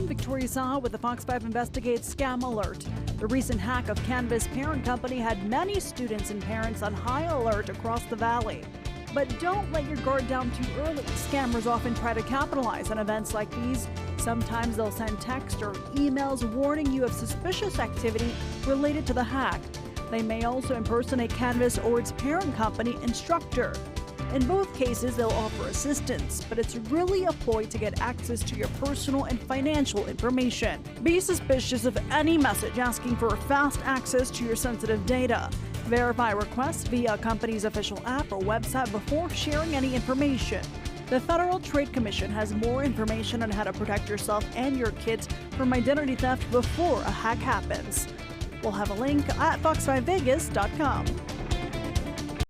I'm Victoria Saha with the Fox 5 Investigates Scam Alert. The recent hack of Canvas parent company had many students and parents on high alert across the valley. But don't let your guard down too early. Scammers often try to capitalize on events like these. Sometimes they'll send text or emails warning you of suspicious activity related to the hack. They may also impersonate Canvas or its parent company instructor. In both cases, they'll offer assistance, but it's really a ploy to get access to your personal and financial information. Be suspicious of any message asking for fast access to your sensitive data. Verify requests via a company's official app or website before sharing any information. The Federal Trade Commission has more information on how to protect yourself and your kids from identity theft before a hack happens. We'll have a link at fox5vegas.com.